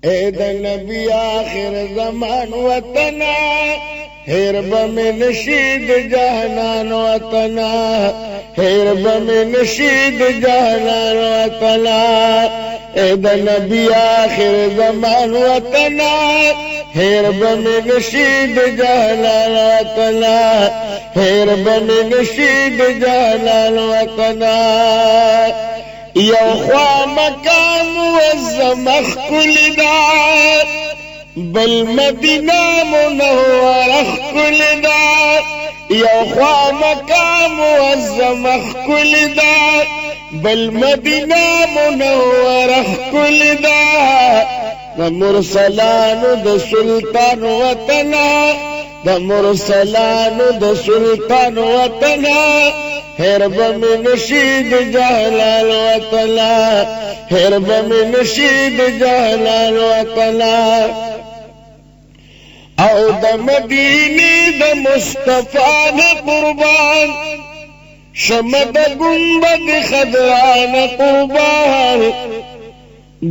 اے د نبی آخر زمان وطنا هیر بمی نشید جہنان وطنا هیر بمی نشید جہنان وطنا اے د نبی آخر زمان وطنا هیر بمی نشید جہنان وطنا هیر بمی نشید جہنان وطنا یو خوا مقام وزمخ کل دا بل مدینہ منورخ کل دا یو خوا مقام وزمخ کل دا بل مدینہ منورخ کل دا دا مرسلان دا سلطان وطنا دا مرسلان دا سلطان وطنا هیر بمی نشید جہلال وطنا هیر بمی نشید جہلال وطنا او دا مدینی دا مصطفیٰ قربان شمد گنبد خضران قربان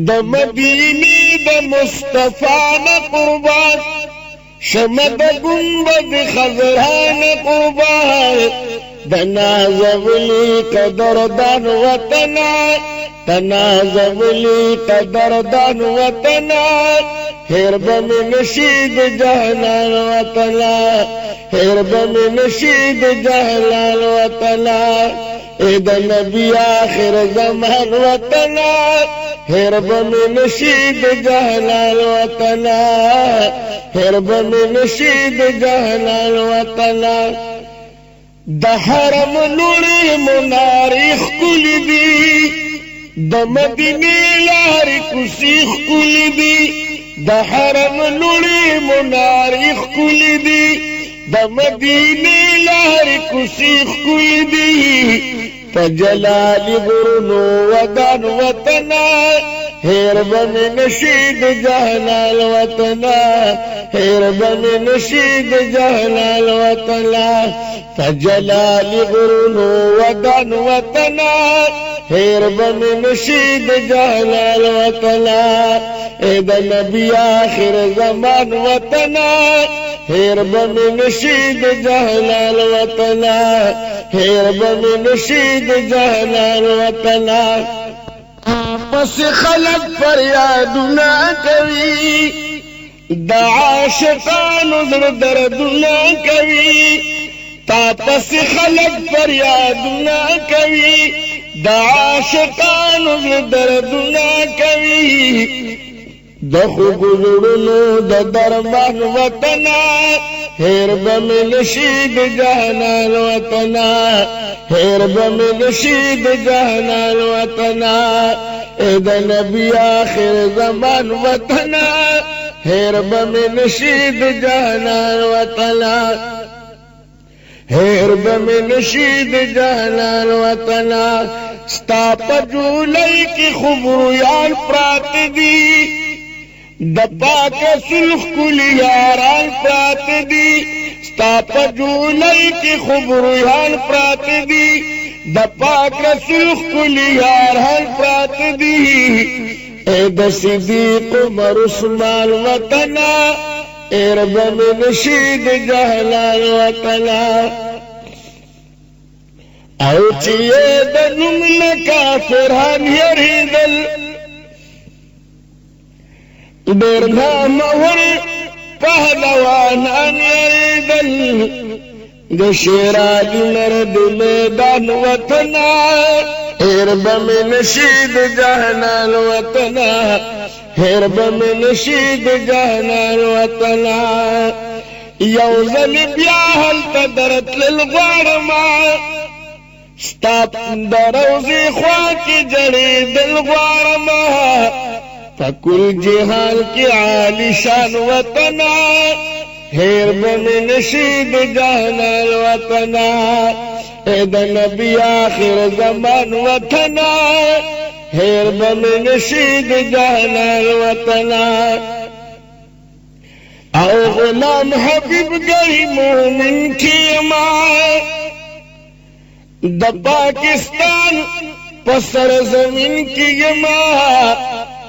دا مدینی دا مصطفیٰ قربان شمد گنبد خضران قربان تنازولی قدردان وطنا تنازولی قدردان وطنا هیر بمی نشید جہلال وطنا هیر بمی نشید جہلال وطنا اے دا نبی آخر زمان وطنا هیر بمی نشید جہلال وطنا هیر بمی نشید جہلال وطنا دا حرم لوری مناریخ کل دی دا مدینی لاری کسیخ کل دی دا حرم لوری مناریخ کل دی دا مدینی لاری کسیخ کل دی فجلال غرنو ودان وطنا هیر بمی نشید جہلال وطنا هیر بمی نشید جہلال وطنا فجلال غرنو ودان وطنا هیر بمی نشید جہلال وطنا اے دا نبی آخر زمان وطنا هیر بمی نشید جہلال وطنا هیر بمی نشید جہلال وطنا پس خلق فریادنا کوي دا عاشقان زر دردنا کوي تا پس خلق فریادنا کوي دا عاشقان زر دردنا کوي دخو گزرنو دا دربان وطنا هیر بمی نشید جہلال وطنا هیر بمی نشید جہلال وطنا اے دا نبی آخر زمان وطنا هیر بمی نشید جہلال وطنا هیر بمی نشید جہلال وطنا ستا پجولی کی خبرویان پرات دی دا پاک سلخ کلی یاران پرات دی ستا پجولی کی خبرویان پرات دی دا پاک سلخ کلی یاران پرات دی اے دا صدیق عمر عثمان وطنا ایر بمی نشید جہلال وطنا او چیئے دا نمن کافران یریدل دیر نامور پہلوانان یریدل دا شیرالی مرد میدان وطنا هیر بمی نشید جہلال وطنا هیر بمی نشید جہلال وطنا یوزل بیاہل تدرت للغارما ستاپ دروزی خواکی جڑی دلغارما فکل جہال کی عالی شان وطنا هیر بمی نشید جہلال وطنا اے دا نبی آخر زمان وطنا هیر بمی نشید جہلال وطنا او غلام حبیب گئی مومن کی ماں دا پاکستان پسر زمین کی ماں